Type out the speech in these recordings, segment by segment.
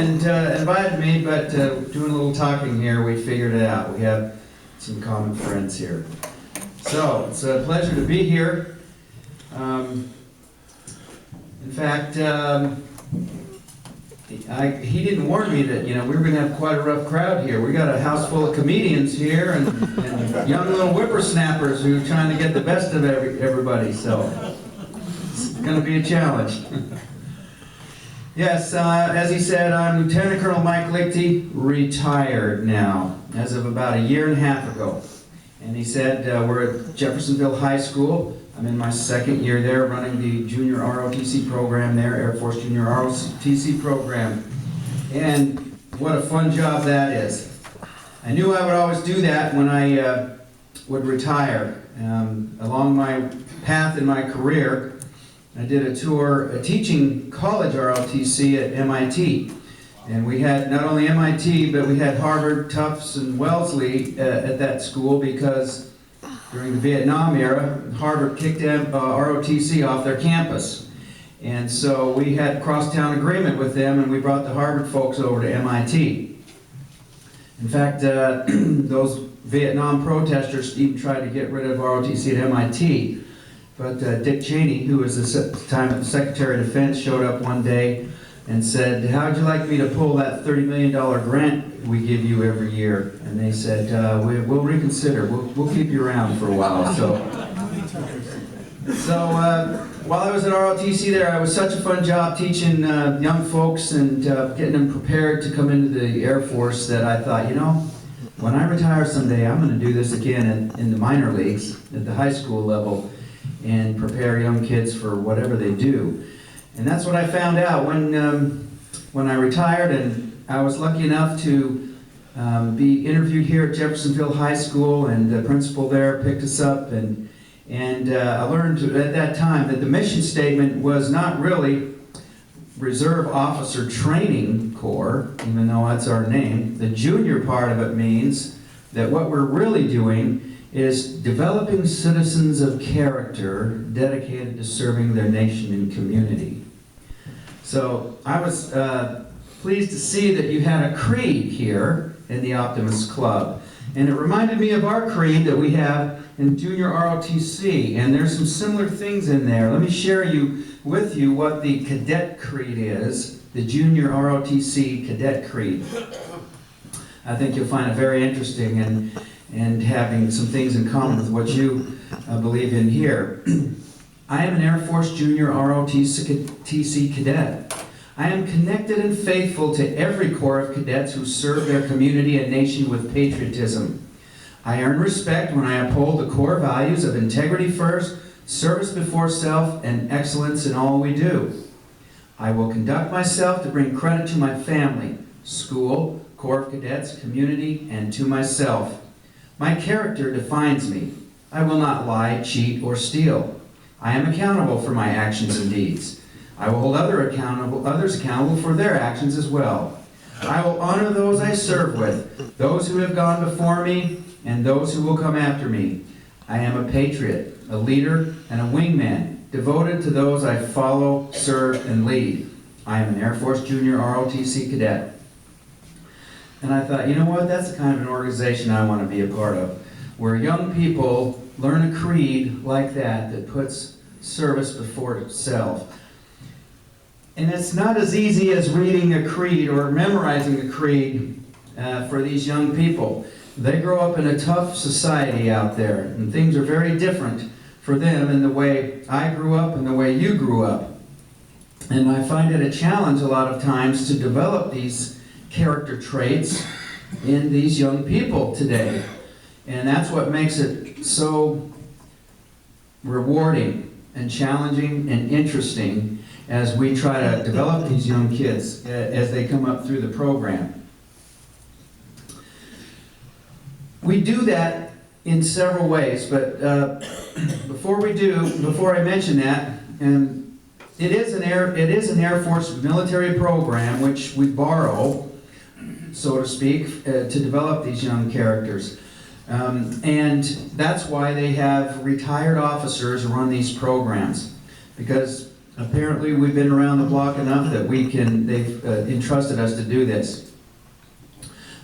and invited me, but doing a little talking here, we figured it out. We have some common friends here. So, it's a pleasure to be here. In fact, he didn't warn me that, we were going to have quite a rough crowd here. We got a house full of comedians here and young little whippersnappers who are trying to get the best of everybody, so it's going to be a challenge. Yes, as he said, I'm Lieutenant Colonel Mike Liechty, retired now, as of about a year and a half ago. And he said, we're at Jeffersonville High School. I'm in my second year there, running the Junior ROTC program there, Air Force Junior ROTC program. And what a fun job that is. I knew I would always do that when I would retire. Along my path in my career, I did a tour teaching college ROTC at MIT. And we had not only MIT, but we had Harvard, Tufts, and Wellesley at that school because during the Vietnam era, Harvard kicked ROTC off their campus. And so we had crosstown agreement with them, and we brought the Harvard folks over to MIT. In fact, those Vietnam protesters even tried to get rid of ROTC at MIT. But Dick Cheney, who was at the time the Secretary of Defense, showed up one day and said, "How would you like me to pull that $30 million grant we give you every year?" And they said, we'll reconsider. We'll keep you around for a while. So while I was at ROTC there, I was such a fun job teaching young folks and getting them prepared to come into the Air Force that I thought, when I retire someday, I'm going to do this again in the minor leagues, at the high school level, and prepare young kids for whatever they do. And that's what I found out when I retired, and I was lucky enough to be interviewed here at Jeffersonville High School, and the principal there picked us up, and I learned at that time that the mission statement was not really Reserve Officer Training Corps, even though that's our name. The junior part of it means that what we're really doing is developing citizens of character dedicated to serving their nation and community. So I was pleased to see that you had a creed here in the oPTIMIST Club. And it reminded me of our creed that we have in Junior ROTC, and there's some similar things in there. Let me share with you what the Cadet Creed is, the Junior ROTC Cadet Creed. I think you'll find it very interesting and having some things in common with what you believe in here. I am an Air Force Junior ROTC cadet. I am connected and faithful to every corps of cadets who serve their community and nation with patriotism. I earn respect when I uphold the core values of integrity first, service before self, and excellence in all we do. I will conduct myself to bring credit to my family, school, Corps of Cadets, community, and to myself. My character defines me. I will not lie, cheat, or steal. I am accountable for my actions and deeds. I will hold others accountable for their actions as well. I will honor those I serve with, those who have gone before me, and those who will come after me. I am a patriot, a leader, and a wingman, devoted to those I follow, serve, and lead. I am an Air Force Junior ROTC cadet. And I thought, you know what, that's the kind of an organization I want to be a part of, where young people learn a creed like that puts service before self. And it's not as easy as reading a creed or memorizing a creed for these young people. They grow up in a tough society out there, and things are very different for them in the way I grew up and the way you grew up. And I find it a challenge a lot of times to develop these character traits in these young people today. And that's what makes it so rewarding and challenging and interesting as we try to develop these young kids as they come up through the program. We do that in several ways, but before I mention that, it is an Air Force military program which we borrow, so to speak, to develop these young characters. And that's why they have retired officers run these programs, because Apparently, we've been around the block enough that they've entrusted us to do this.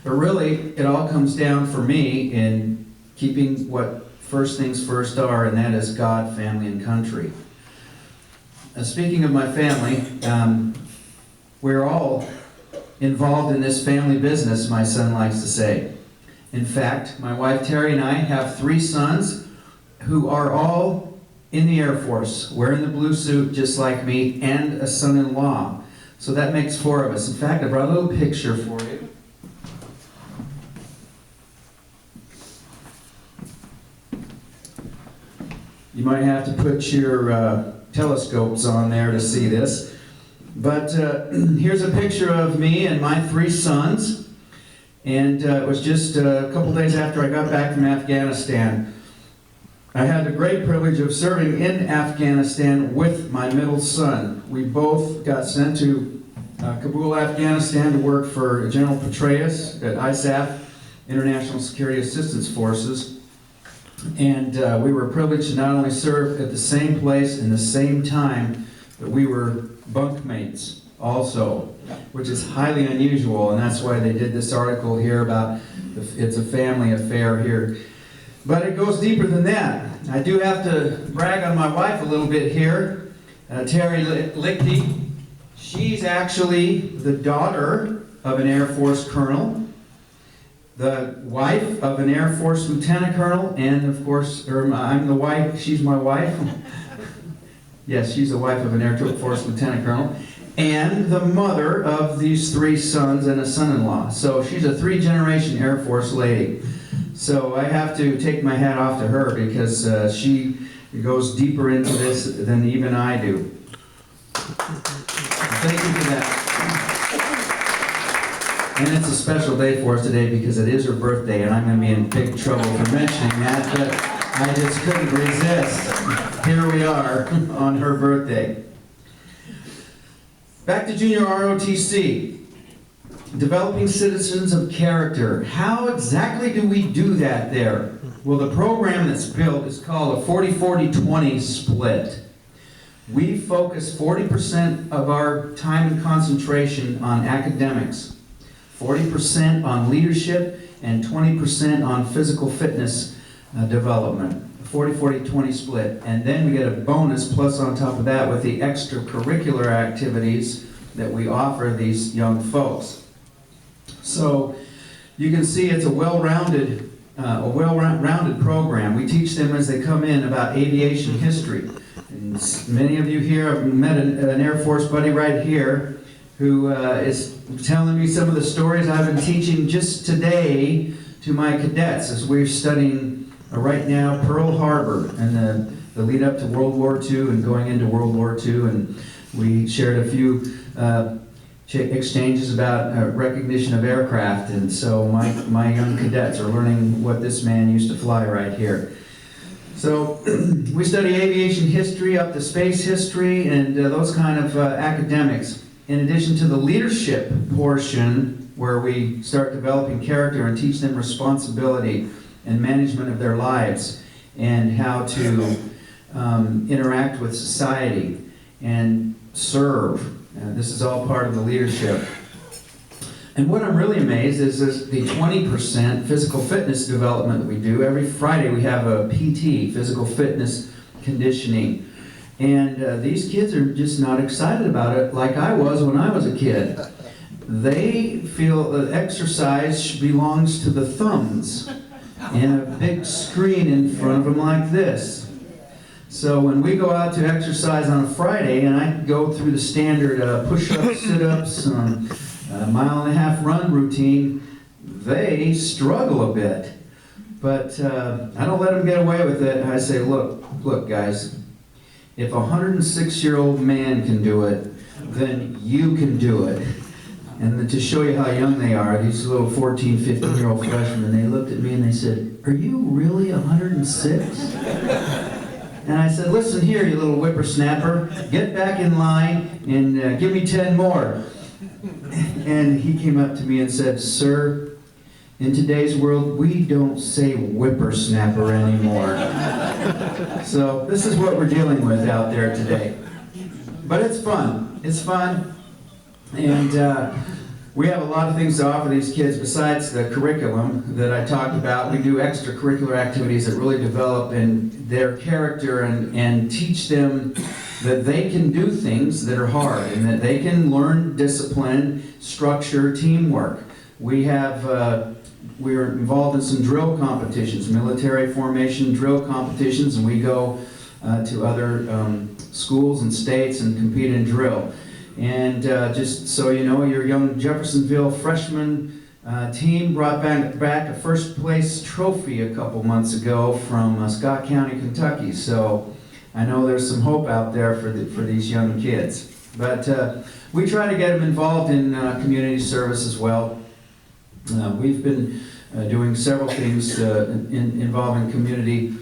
But really, it all comes down for me in keeping what first things first are, and that is God, family, and country. Speaking of my family, we're all involved in this family business, my son likes to say. In fact, my wife Terri and I have 3 sons who are all in the Air Force, wearing the blue suit just like me, and a son-in-law. So that makes 4 of us. In fact, I brought a little picture for you. You might have to put your telescopes on there to see this. But here's a picture of me and my 3 sons. And it was just a couple days after I got back from Afghanistan. I had the great privilege of serving in Afghanistan with my middle son. We both got sent to Kabul, Afghanistan to work for General Petraeus at ISAF, International Security Assistance Forces. And we were privileged to not only serve at the same place in the same time, but we were bunkmates also, which is highly unusual, and that's why they did this article here about it's a family affair here. But it goes deeper than that. I do have to brag on my wife a little bit here, Terri Liechty. She's actually the daughter of an Air Force colonel, the wife of an Air Force lieutenant colonel, and of course, I'm the wife, she's my wife. Yes, she's the wife of an Air Force lieutenant colonel, and the mother of these 3 sons and a son-in-law. So she's a 3-generation Air Force lady. So I have to take my hat off to her because she goes deeper into this than even I do. Thank you for that. And it's a special day for us today because it is her birthday, and I'm going to be in big trouble for mentioning that, but I just couldn't resist. Here we are on her birthday. Back to Junior ROTC. Developing citizens of character. How exactly do we do that there? Well, the program that's built is called a 40-40-20 split. We focus 40% of our time and concentration on academics, 40% on leadership, and 20% on physical fitness development. 40-40-20 split. And then we get a bonus plus on top of that with the extracurricular activities that we offer these young folks. So you can see it's a well-rounded program. We teach them as they come in about aviation history. And many of you here have met an Air Force buddy right here who is telling me some of the stories I've been teaching just today to my cadets as we're studying right now Pearl Harbor and the lead up to World War II and going into World War II. And we shared a few exchanges about recognition of aircraft, and so my young cadets are learning what this man used to fly right here. So we study aviation history up to space history and those kind of academics, in addition to the leadership portion where we start developing character and teach them responsibility and management of their lives and how to interact with society and serve. This is all part of the leadership. And what I'm really amazed is the 20% physical fitness development that we do. Every Friday we have a PT, physical fitness conditioning. And these kids are just not excited about it like I was when I was a kid. They feel that exercise belongs to the thumbs and a big screen in front of them like this. So when we go out to exercise on a Friday, and I go through the standard push-ups, sit-ups, mile-and-a-half run routine, they struggle a bit. But I don't let them get away with it. I say, look, guys, if a 106-year-old man can do it, then you can do it. And to show you how young they are, these little 14, 15-year-old freshmen, they looked at me and they said, "Are you really 106? And I said, "Listen here, you little whippersnapper, get back in line and give me 10 more. And he came up to me and said, "Sir, in today's world, we don't say whippersnapper anymore." So this is what we're dealing with out there today. But it's fun. It's fun. And we have a lot of things to offer these kids besides the curriculum that I talked about. We do extracurricular activities that really develop in their character and teach them that they can do things that are hard and that they can learn discipline, structure, teamwork. We're involved in some drill competitions, military formation drill competitions, and we go to other schools and states and compete in drill. And just so you know, your young Jeffersonville freshman team brought back a first place trophy a couple months ago from Scott County, Kentucky. So I know there's some hope out there for these young kids. But we try to get them involved in community service as well. We've been doing several things involving community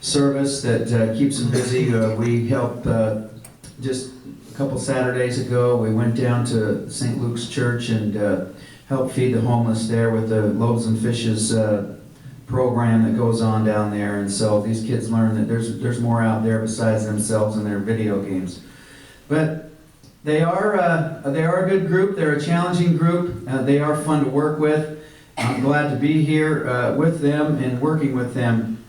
service that keeps them busy. We help just a couple Saturdays ago, we went down to St. Luke's Church and helped feed the homeless there with the Loaves and Fishes program that goes on down there. And so these kids learn that there's more out there besides themselves and their video games. But they are a good group. They're a challenging group. They are fun to work with. I'm glad to be here with them and working with them.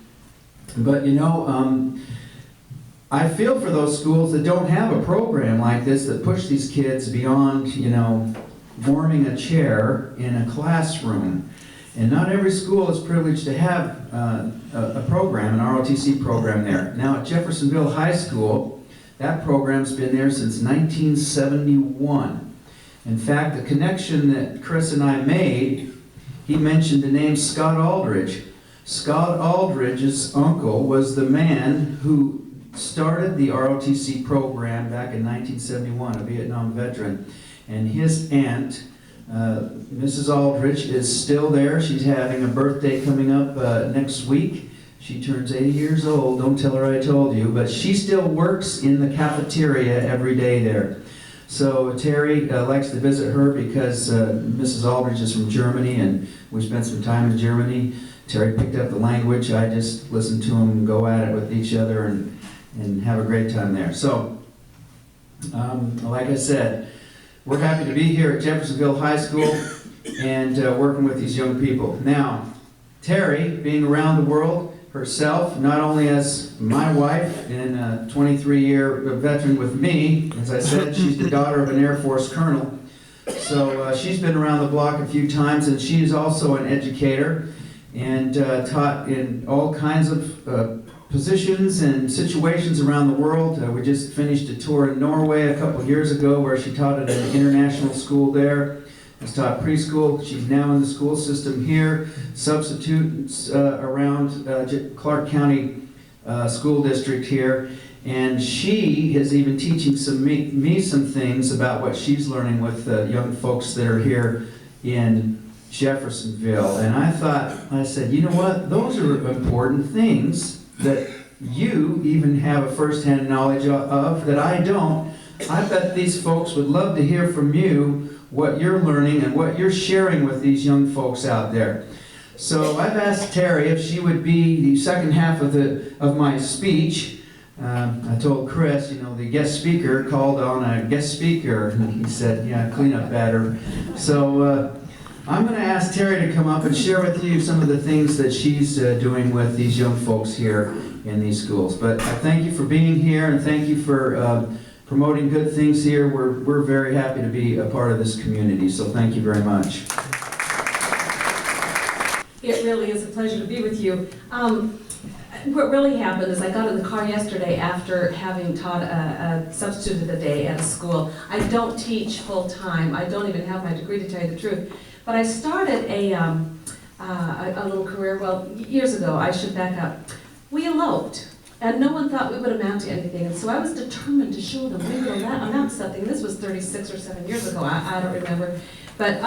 But you know, I feel for those schools that don't have a program like this that push these kids beyond, you know, warming a chair in a classroom. And not every school is privileged to have a program, an ROTC program there. Now at Jeffersonville High School, that program's been there since 1971. In fact, the connection that Chris and I made, he mentioned the name Scott Aldridge. Scott Aldridge's uncle was the man who started the ROTC program back in 1971, a Vietnam veteran. And his aunt, Mrs. Aldridge, is still there. She's having a birthday coming up next week. She turns 80 years old. Don't tell her I told you. But she still works in the cafeteria every day there. So Terri likes to visit her because Mrs. Aldridge is from Germany, and we spent some time in Germany. Terri picked up the language. I just listened to them go at it with each other and have a great time there. So, like I said, we're happy to be here at Jeffersonville High School and working with these young people. Now, Terri, being around the world herself, not only as my wife and a 23-year veteran with me, as I said, she's the daughter of an Air Force colonel. So she's been around the block a few times, and she is also an educator and taught in all kinds of positions and situations around the world. We just finished a tour in Norway a couple years ago where she taught at an international school there. Has taught preschool. She's now in the school system here, substitutes around Clark County School District here. And she is even teaching me some things about what she's learning with young folks that are here in Jeffersonville. And I said, you know what? Those are important things that you even have a first-hand knowledge of that I don't. I bet these folks would love to hear from you what you're learning and what you're sharing with these young folks out there. So I've asked Terri if she would be the second half of my speech. I told Chris, you know, the guest speaker called on a guest speaker, and he said, yeah, cleanup batter. So I'm going to ask Terri to come up and share with you some of the things that she's doing with these young folks here in these schools. But thank you for being here, and thank you for promoting good things here. We're very happy to be a part of this community, so thank you very much. It really is a pleasure to be with you. What really happened is I got in the car yesterday after having taught a substitute of the day at a school. I don't teach full-time. I don't even have my degree, to tell you the truth. But I started a little career, well, years ago. I should back up. We eloped, and no one thought we would amount to anything. And so I was determined to show them we will amount to something. This was 36 or 7 years ago. I don't remember. But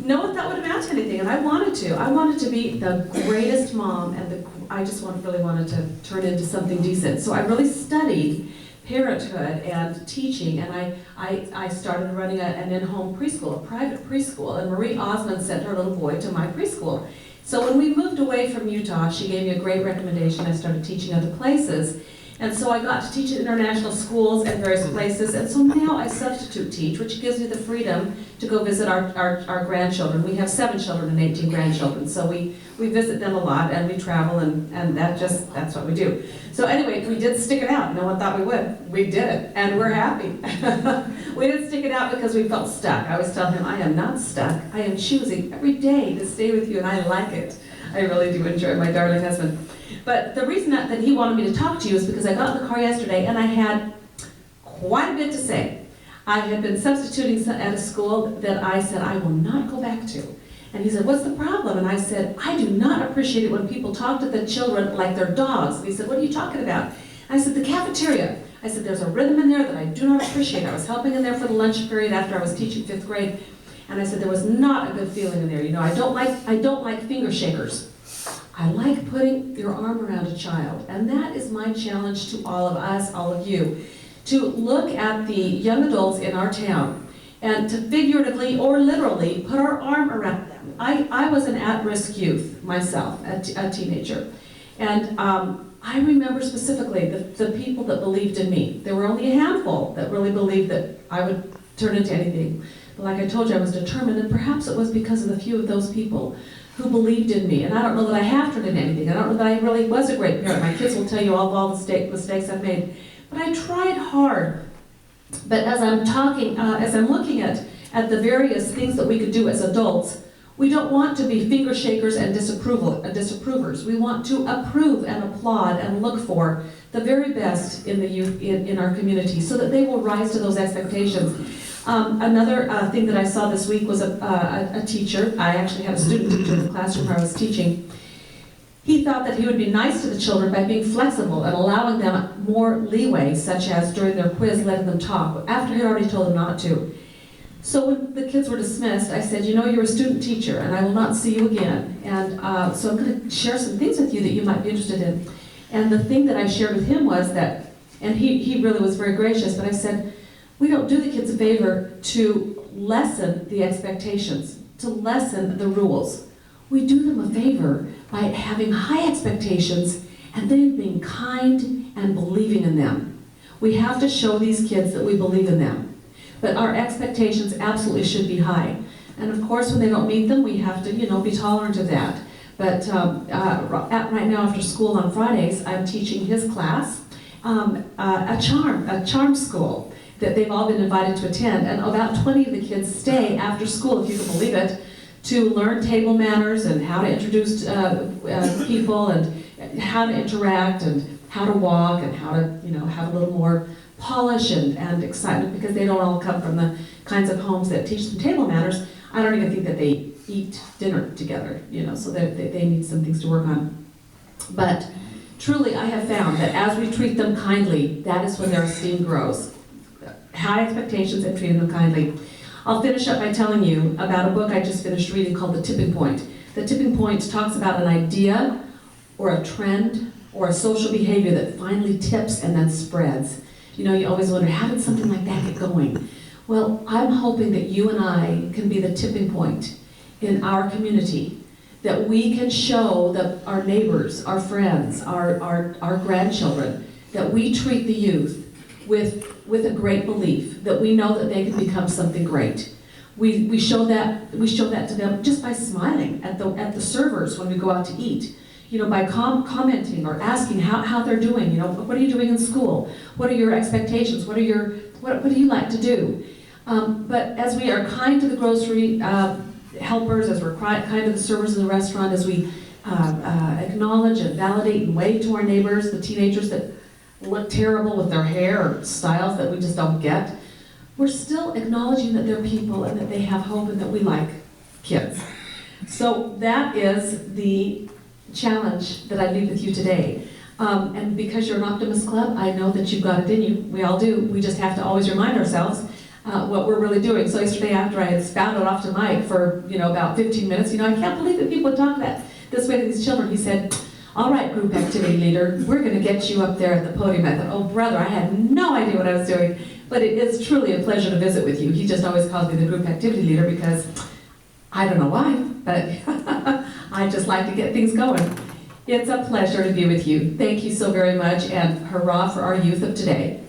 no one thought would amount to anything, and I wanted to. I wanted to be the greatest mom, and I just really wanted to turn into something decent. So I really studied parenthood and teaching, and I started running an in-home preschool, a private preschool, and Marie Osmond sent her little boy to my preschool. So when we moved away from Utah, she gave me a great recommendation. I started teaching other places. And so I got to teach at international schools and various places, and so now I substitute teach, which gives me the freedom to go visit our grandchildren. We have 7 children and 18 grandchildren, so we visit them a lot, and we travel, and that's what we do. So anyway, we did stick it out. No one thought we would. We did it, and we're happy. We didn't stick it out because we felt stuck. I always tell him, I am not stuck. I am choosing every day to stay with you, and I like it. I really do enjoy my darling husband. But the reason that he wanted me to talk to you is because I got in the car yesterday and I had quite a bit to say. I had been substituting at a school that I said I will not go back to. And he said, what's the problem? And I said, I do not appreciate it when people talk to the children like they're dogs. And he said, what are you talking about? And I said, the cafeteria. I said, there's a rhythm in there that I do not appreciate. I was helping in there for the lunch period after I was teaching 5th grade. And I said, there was not a good feeling in there. You know, I don't like finger shakers. I like putting your arm around a child, and that is my challenge to all of us, all of you, to look at the young adults in our town and to figuratively or literally put our arm around them. I was an at-risk youth myself, a teenager, and I remember specifically the people that believed in me. There were only a handful that really believed that I would turn into anything. But like I told you, I was determined, and perhaps it was because of the few of those people who believed in me. And I don't know that I have turned into anything. I don't know that I really was a great parent. My kids will tell you all the mistakes I've made. But I tried hard. But as I'm talking, as I'm looking at the various things that we could do as adults, we don't want to be finger shakers and disapprovers. We want to approve and applaud and look for the very best in the youth in our community so that they will rise to those expectations. Another thing that I saw this week was a teacher. I actually had a student teacher in the classroom where I was teaching. He thought that he would be nice to the children by being flexible and allowing them more leeway, such as during their quiz, letting them talk, after he had already told them not to. So when the kids were dismissed, I said, you know, you're a student teacher, and I will not see you again. And so I'm going to share some things with you that you might be interested in. And the thing that I shared with him was that, and he really was very gracious, but I said, we don't do the kids a favor to lessen the expectations, to lessen the rules. We do them a favor by having high expectations and then being kind and believing in them. We have to show these kids that we believe in them. But our expectations absolutely should be high. And of course, when they don't meet them, we have to, be tolerant of that. But right now after school on Fridays, I'm teaching his class a charm school that they've all been invited to attend, and about 20 of the kids stay after school, if you can believe it, to learn table manners and how to introduce people and how to interact and how to walk and how to, have a little more polish and excitement, because they don't all come from the kinds of homes that teach them table manners. I don't even think that they eat dinner together, so they need some things to work on. But truly, I have found that as we treat them kindly, that is when their esteem grows. High expectations and treating them kindly. I'll finish up by telling you about a book I just finished reading called The Tipping Point. The Tipping Point talks about an idea or a trend or a social behavior that finally tips and then spreads. You always wonder, how did something like that get going? Well, I'm hoping that you and I can be the tipping point in our community, that we can show our neighbors, our friends, our grandchildren, that we treat the youth with a great belief that we know that they can become something great. We show that to them just by smiling at the servers when we go out to eat. By commenting or asking how they're doing. What are you doing in school? What are your expectations? What do you like to do? But as we are kind to the grocery helpers, as we're kind to the servers in the restaurant, as we acknowledge and validate and wave to our neighbors, the teenagers that look terrible with their hair or styles that we just don't get, we're still acknowledging that they're people and that they have hope and that we like kids. So that is the challenge that I leave with you today. And because you're an Optimist Club, I know that you've got it in you. We all do. We just have to always remind ourselves what we're really doing. So yesterday after I had spouted off to Mike for about 15 minutes, I can't believe that people would talk this way to these children. He said, all right, group activity leader, we're going to get you up there at the podium. I thought, oh brother, I had no idea what I was doing. But it is truly a pleasure to visit with you. He just always calls me the group activity leader because I don't know why, but I just like to get things going. It's a pleasure to be with you. Thank you so very much, and hurrah for our youth of today.